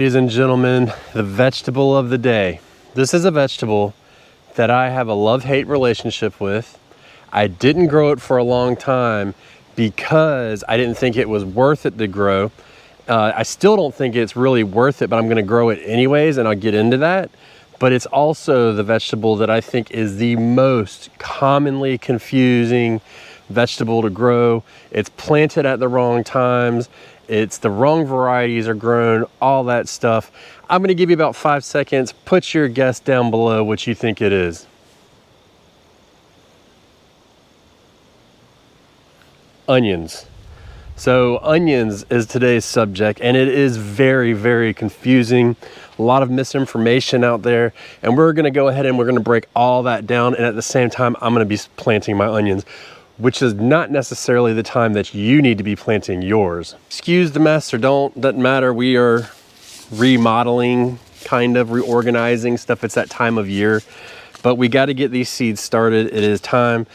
Ladies and gentlemen, the vegetable of the day. This is a vegetable that I have a love-hate relationship with. I didn't grow it for a long time because I didn't think it was worth it to grow. I still don't think it's really worth it, but I'm gonna grow it anyways, and I'll get into that. But it's also the vegetable that I think is the most commonly confusing vegetable to grow. It's planted at the wrong times. It's the wrong varieties are grown, all that stuff. I'm gonna give you about 5 seconds. Put your guess down below what you think it is. Onions. So onions is today's subject, and it is very, very confusing. A lot of misinformation out there, and we're gonna go ahead and we're gonna break all that down, and at the same time, I'm gonna be planting my onions, which is not necessarily the time that you need to be planting yours. Excuse the mess or doesn't matter. We are remodeling, kind of reorganizing stuff. It's that time of year, but we got to get these seeds started. It is time.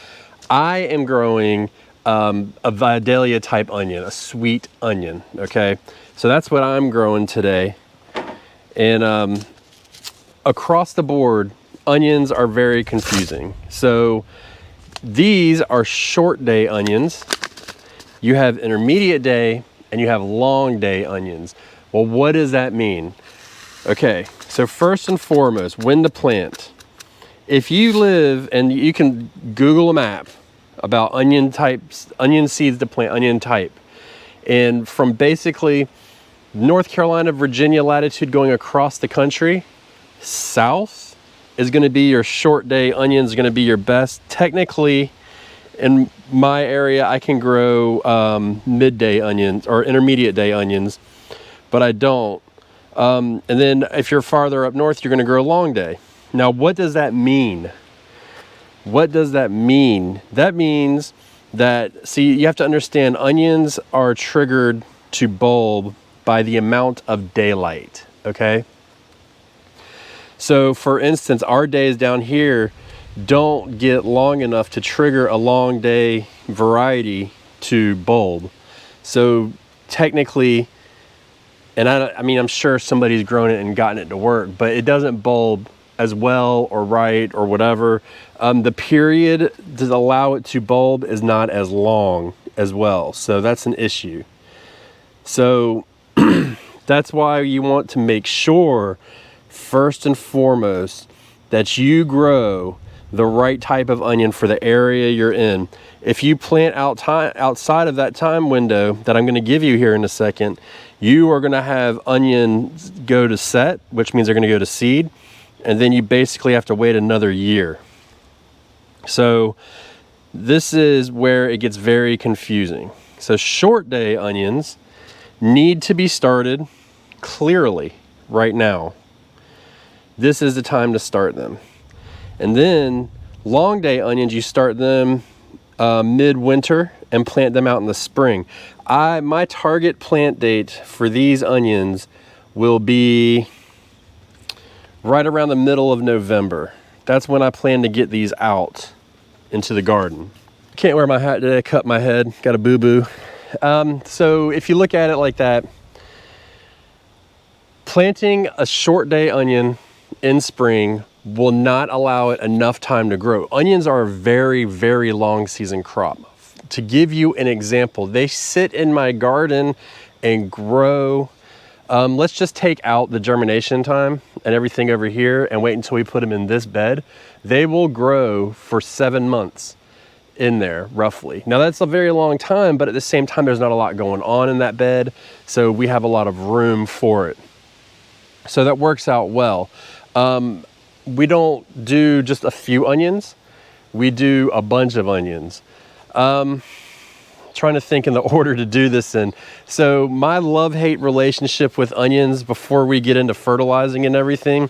I am growing a Vidalia type onion, a sweet onion, okay? So that's what I'm growing today. And across the board, onions are very confusing. So these are short day onions. You have intermediate day and you have long day onions. Well, what does that mean? Okay, so first and foremost, when to plant. If you live, and you can Google a map about onion types, onion seeds to plant, onion type. And from basically North Carolina, Virginia latitude going across the country, south is going to be your short day onions, going to be your best. Technically, in my area, I can grow midday onions or intermediate day onions, but I don't. And then if you're farther up north, you're going to grow long day. Now, what does that mean? What does that mean? That means that, see, you have to understand onions are triggered to bulb by the amount of daylight, okay? So for instance, our days down here don't get long enough to trigger a long day variety to bulb. So technically, and I mean, I'm sure somebody's grown it and gotten it to work, but it doesn't bulb as well or right or whatever. The period to allow it to bulb is not as long as well. So that's an issue. So that's why you want to make sure first and foremost that you grow the right type of onion for the area you're in. If you plant outside of that time window that I'm going to give you here in a second, you are going to have onions go to set, which means they're going to go to seed, and then you basically have to wait another year. So this is where it gets very confusing. So short day onions need to be started clearly right now. This is the time to start them. And then long day onions, you start them mid-winter and plant them out in the spring. My target plant date for these onions will be right around the middle of November. That's when I plan to get these out into the garden. Can't wear my hat today, I cut my head, got a boo-boo. So if you look at it like that, planting a short day onion in spring will not allow it enough time to grow. Onions are a very, very long season crop. To give you an example, they sit in my garden and grow. Let's just take out the germination time and everything over here and wait until we put them in this bed. They will grow for 7 months in there, roughly. Now that's a very long time, but at the same time, there's not a lot going on in that bed. So we have a lot of room for it. So that works out well. We don't do just a few onions. We do a bunch of onions. Trying to think in the order to do this in. So my love-hate relationship with onions before we get into fertilizing and everything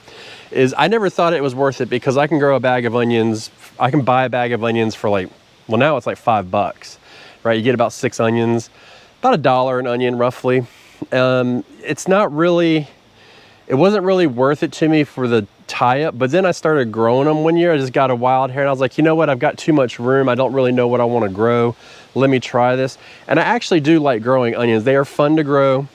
is I never thought it was worth it because I can grow a bag of onions. I can buy a bag of onions for like, well, now it's like $5, right? You get about 6 onions, about $1 an onion roughly. It's not really, it wasn't really worth it to me for the tie-up, but then I started growing them one year. I just got a wild hair and I was like, you know what? I've got too much room. I don't really know what I want to grow. Let me try this. And I actually do like growing onions. They are fun to grow.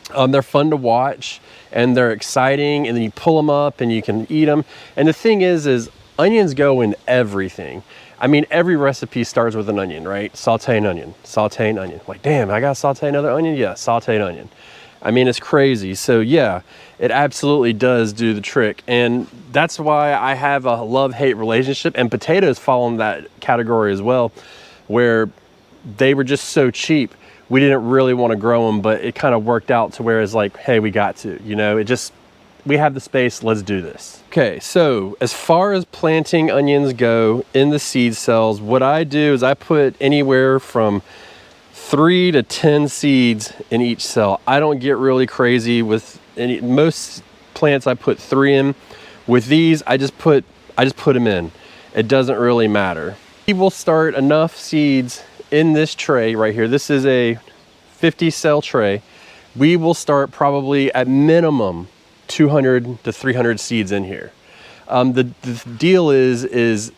They're fun to watch and they're exciting, and then you pull them up and you can eat them. And the thing is onions go in everything. I mean, every recipe starts with an onion, right? Saute an onion, saute an onion. Like, damn, I gotta saute another onion? Yeah, saute an onion. I mean, it's crazy. So yeah, it absolutely does do the trick. And that's why I have a love-hate relationship, and potatoes fall in that category as well, where they were just so cheap. We didn't really want to grow them, but it kind of worked out to where it's like, hey, we got to, you know, we have the space, let's do this. Okay, so as far as planting onions go in the seed cells, what I do is I put anywhere from 3 to 10 seeds in each cell. I don't get really crazy with most plants I put 3 in. With these, I just put them in. It doesn't really matter. We will start enough seeds in this tray right here. This is a 50 cell tray. We will start probably at minimum 200 to 300 seeds in here. The deal is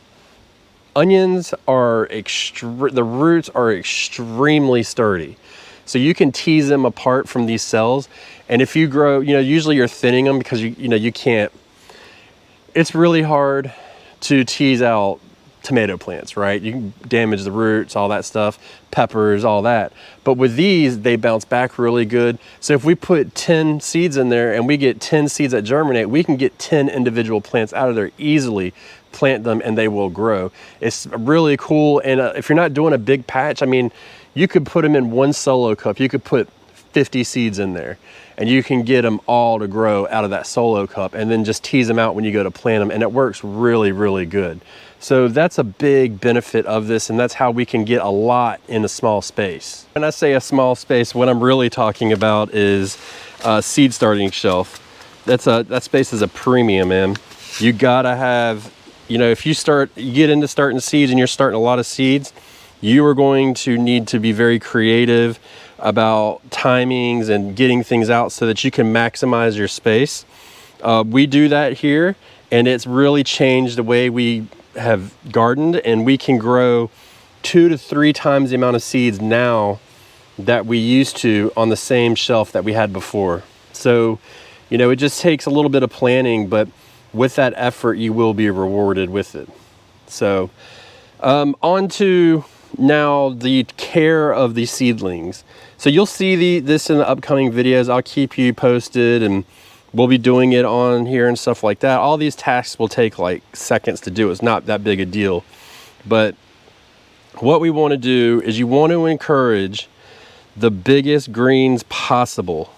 onions are the roots are extremely sturdy. So you can tease them apart from these cells. And if you grow, you know, usually you're thinning them because you can't, it's really hard to tease out tomato plants, right? You can damage the roots, all that stuff, peppers, all that. But with these, they bounce back really good. So if we put 10 seeds in there and we get 10 seeds that germinate, we can get 10 individual plants out of there easily, plant them, and they will grow. It's really cool. And if you're not doing a big patch, I mean, you could put them in one solo cup. You could put 50 seeds in there and you can get them all to grow out of that solo cup, and then just tease them out when you go to plant them, and it works really, really good. So that's a big benefit of this, and that's how we can get a lot in a small space. When I say a small space, what I'm really talking about is a seed starting shelf. That space is a premium, man. You gotta have, you know, if you get into starting seeds and you're starting a lot of seeds, you are going to need to be very creative about timings and getting things out so that you can maximize your space. We do that here, and it's really changed the way we have gardened, and we can grow 2 to 3 times the amount of seeds now that we used to on the same shelf that we had before. So, you know, it just takes a little bit of planning, but with that effort, you will be rewarded with it. So, on to now the care of the seedlings. So you'll see this in the upcoming videos. I'll keep you posted, and we'll be doing it on here and stuff like that. All these tasks will take like seconds to do. It's not that big a deal. But what we want to do is you want to encourage the biggest greens possible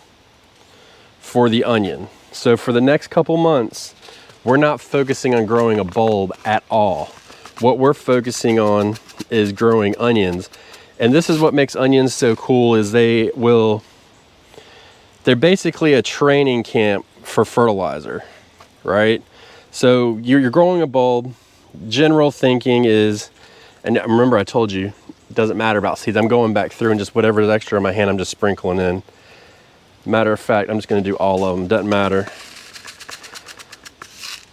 for the onion. So for the next couple months, we're not focusing on growing a bulb at all. What we're focusing on is growing onions. And this is what makes onions so cool, is they're basically a training camp for fertilizer, right? So you're growing a bulb. General thinking is, and remember I told you, it doesn't matter about seeds. I'm going back through and just whatever is extra in my hand, I'm just sprinkling in. Matter of fact, I'm just gonna do all of them, doesn't matter.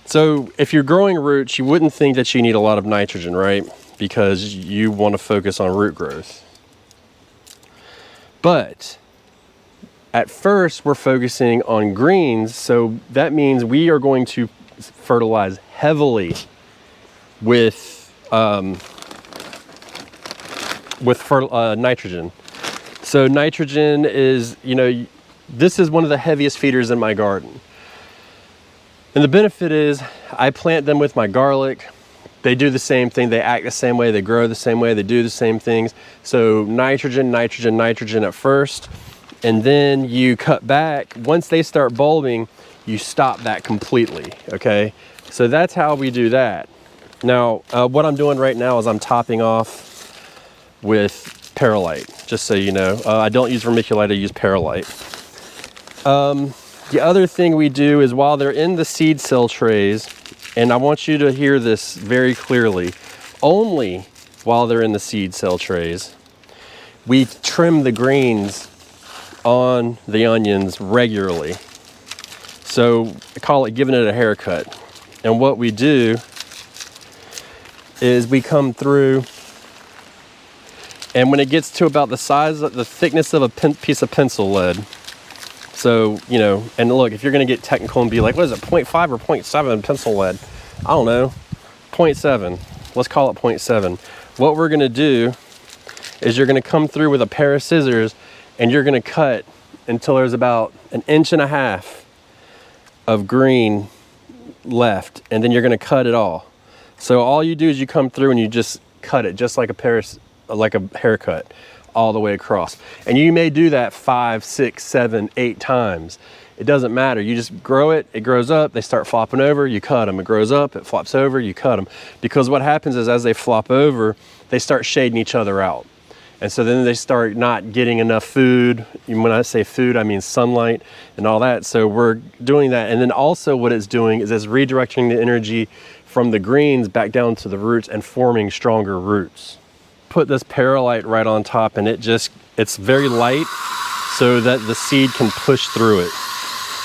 So if you're growing roots, you wouldn't think that you need a lot of nitrogen, right? Because you want to focus on root growth. But at first we're focusing on greens, so that means we are going to fertilize heavily with nitrogen. So nitrogen is, you know, this is one of the heaviest feeders in my garden. And the benefit is I plant them with my garlic. They do the same thing. They act the same way. They grow the same way. They do the same things. So nitrogen, nitrogen, nitrogen at first. And then you cut back. Once they start bulbing, you stop that completely, okay? So that's how we do that. Now, what I'm doing right now is I'm topping off with perlite, just so you know. I don't use vermiculite, I use perlite. The other thing we do is while they're in the seed cell trays, and I want you to hear this very clearly, only while they're in the seed cell trays, we trim the greens on the onions regularly. So I call it giving it a haircut. And what we do is we come through, and when it gets to about the size, the thickness of a piece of pencil lead, So, you know, and look, if you're gonna get technical and be like, what is it, 0.5 or 0.7 pencil lead? I don't know, 0.7, let's call it 0.7. What we're gonna do is you're gonna come through with a pair of scissors and you're gonna cut until there's about 1.5 inches of green left, and then you're gonna cut it all. So all you do is you come through and you just cut it just like a haircut all the way across. And you may do that 5, 6, 7, 8 times. It doesn't matter. You just grow it, it grows up, they start flopping over, you cut them. It grows up, it flops over, you cut them. Because what happens is as they flop over, they start shading each other out. And so then they start not getting enough food. When I say food, I mean sunlight and all that. So we're doing that. And then also what it's doing is it's redirecting the energy from the greens back down to the roots and forming stronger roots. Put this perlite right on top, and it's very light so that the seed can push through it.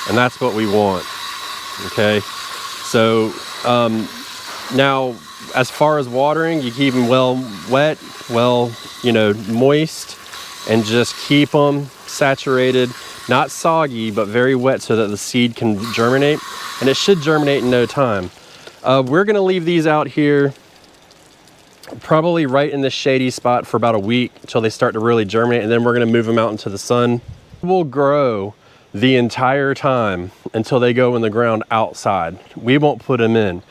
And that's what we want, okay? So now, as far as watering, you keep them well wet, well, you know, moist, and just keep them saturated, not soggy, but very wet so that the seed can germinate. And it should germinate in no time. We're gonna leave these out here probably right in this shady spot for about a week until they start to really germinate, and then we're gonna move them out into the sun. We'll grow the entire time until they go in the ground outside. We won't put them in.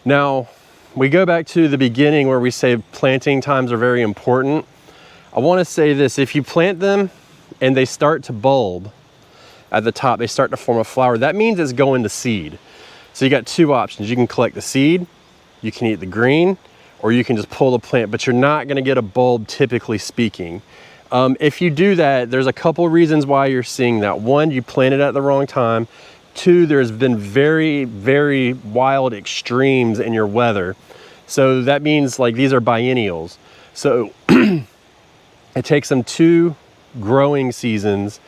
Now, we go back to the beginning where we say planting times are very important. I want to say this: if you plant them and they start to bulb at the top, they start to form a flower, that means it's going to seed. So you got two options. You can collect the seed, you can eat the green, or you can just pull the plant, but you're not going to get a bulb, typically speaking. If you do that, there's a couple reasons why you're seeing that. One, you planted at the wrong time. Two, there's been very, very wild extremes in your weather. So that means like these are biennials. So it takes them 2 growing seasons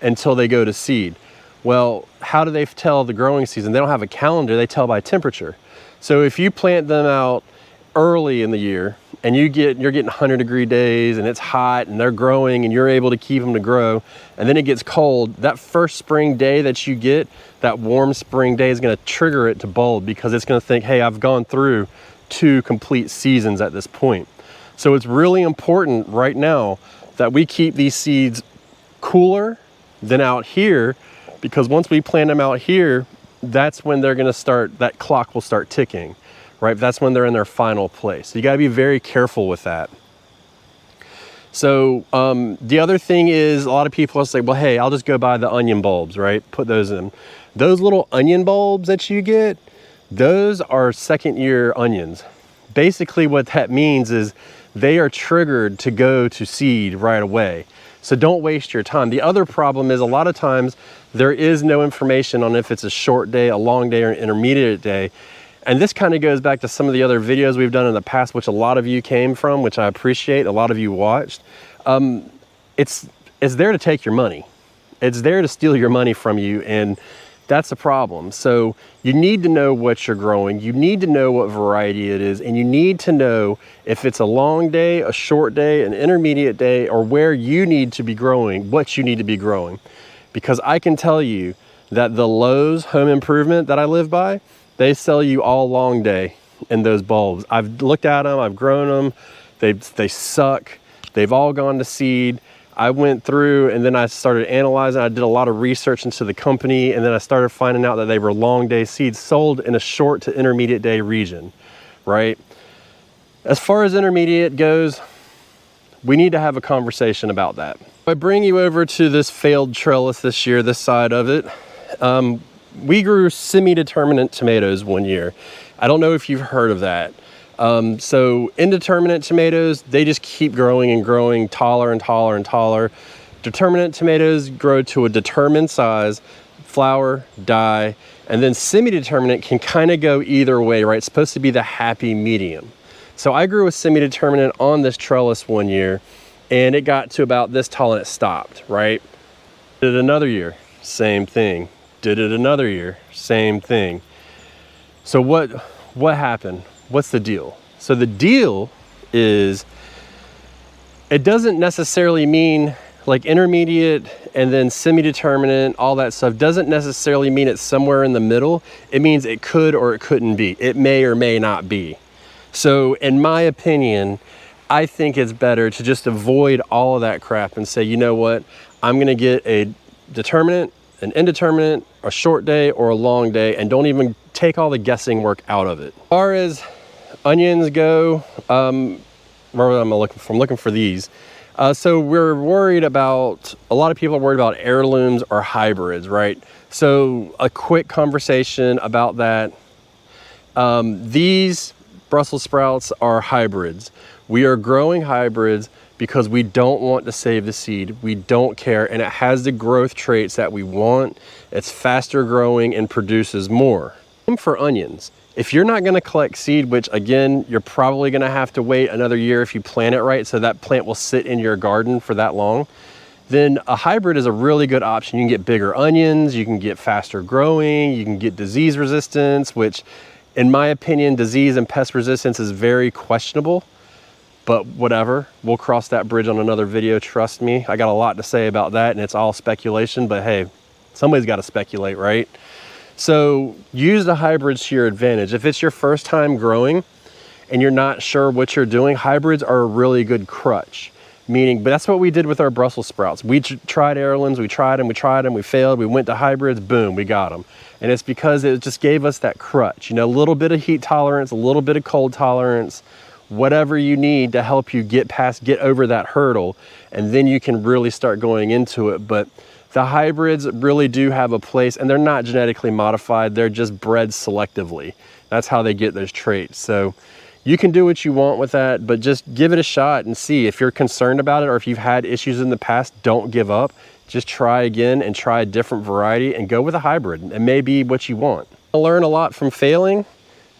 until they go to seed. Well, how do they tell the growing season? They don't have a calendar, they tell by temperature. So if you plant them out early in the year and you're getting 100-degree days and it's hot and they're growing and you're able to keep them to grow, and then it gets cold, that first spring day that you get, that warm spring day, is going to trigger it to bulb, because it's going to think, hey, I've gone through 2 complete seasons at this point. So it's really important right now that we keep these seeds cooler than out here, because once we plant them out here, that's when they're going to start, that clock will start ticking. Right? That's when they're in their final place. So you got to be very careful with that. So the other thing is, a lot of people will say, well, hey, I'll just go buy the onion bulbs, right? Put those in. Those little onion bulbs that you get, those are 2nd-year onions. Basically what that means is they are triggered to go to seed right away. So don't waste your time. The other problem is, a lot of times there is no information on if it's a short day, a long day, or an intermediate day. And this kind of goes back to some of the other videos we've done in the past, which a lot of you came from, which I appreciate, a lot of you watched. It's there to take your money. It's there to steal your money from you, and that's a problem. So you need to know what you're growing, you need to know what variety it is, and you need to know if it's a long day, a short day, an intermediate day, or where you need to be growing, what you need to be growing. Because I can tell you that the Lowe's home improvement that I live by, they sell you all long day in those bulbs. I've looked at them, I've grown them, they suck, they've all gone to seed. I went through and then I started analyzing, I did a lot of research into the company, and then I started finding out that they were long day seeds sold in a short to intermediate day region, right? As far as intermediate goes, we need to have a conversation about that. I bring you over to this failed trellis this year, this side of it. We grew semi-determinate tomatoes one year. I don't know if you've heard of that. So indeterminate tomatoes, they just keep growing and growing, taller and taller and taller. Determinate tomatoes grow to a determined size, flower, die, and then semi-determinate can kind of go either way, right? It's supposed to be the happy medium. So I grew a semi-determinate on this trellis one year, and it got to about this tall and it stopped, right? Did it another year, same thing. Did it another year, same thing. So what happened? What's the deal? So the deal is, it doesn't necessarily mean like intermediate and then semi-determinate, all that stuff doesn't necessarily mean it's somewhere in the middle. It means it could or it couldn't be. It may or may not be. So in my opinion, I think it's better to just avoid all of that crap and say, you know what, I'm gonna get a determinate, an indeterminate, a short day or a long day, and don't even take all the guessing work out of it. As far as onions go, where am I looking for? I'm looking for these. So we're worried about, a lot of people are worried about heirlooms or hybrids, right? So a quick conversation about that. These Brussels sprouts are hybrids. We are growing hybrids because we don't want to save the seed. We don't care, and it has the growth traits that we want. It's faster growing and produces more. For onions, if you're not gonna collect seed, which again, you're probably gonna have to wait another year if you plant it right, so that plant will sit in your garden for that long, then a hybrid is a really good option. You can get bigger onions, you can get faster growing, you can get disease resistance, which in my opinion, disease and pest resistance is very questionable. But whatever, we'll cross that bridge on another video, trust me. I got a lot to say about that, and it's all speculation, but hey, somebody's got to speculate, right? So use the hybrids to your advantage. If it's your first time growing and you're not sure what you're doing, hybrids are a really good crutch. Meaning, but that's what we did with our Brussels sprouts. We tried heirlooms, we tried them, we failed, we went to hybrids, boom, we got them. And it's because it just gave us that crutch, you know, a little bit of heat tolerance, a little bit of cold tolerance, whatever you need to help you get over that hurdle, and then you can really start going into it. But the hybrids really do have a place, and they're not genetically modified, they're just bred selectively. That's how they get those traits. So you can do what you want with that, but just give it a shot and see. If you're concerned about it or if you've had issues in the past, don't give up. Just try again and try a different variety and go with a hybrid. It may be what you want. You'll learn a lot from failing,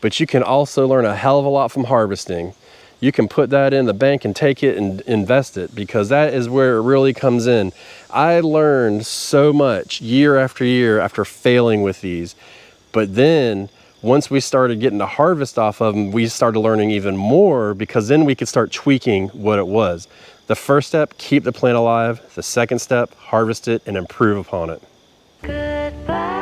but you can also learn a hell of a lot from harvesting. You can put that in the bank and take it and invest it, because that is where it really comes in. I learned so much year after failing with these, but then once we started getting the harvest off of them, we started learning even more, because then we could start tweaking what it was. The first step, keep the plant alive. The second step, harvest it and improve upon it. Goodbye.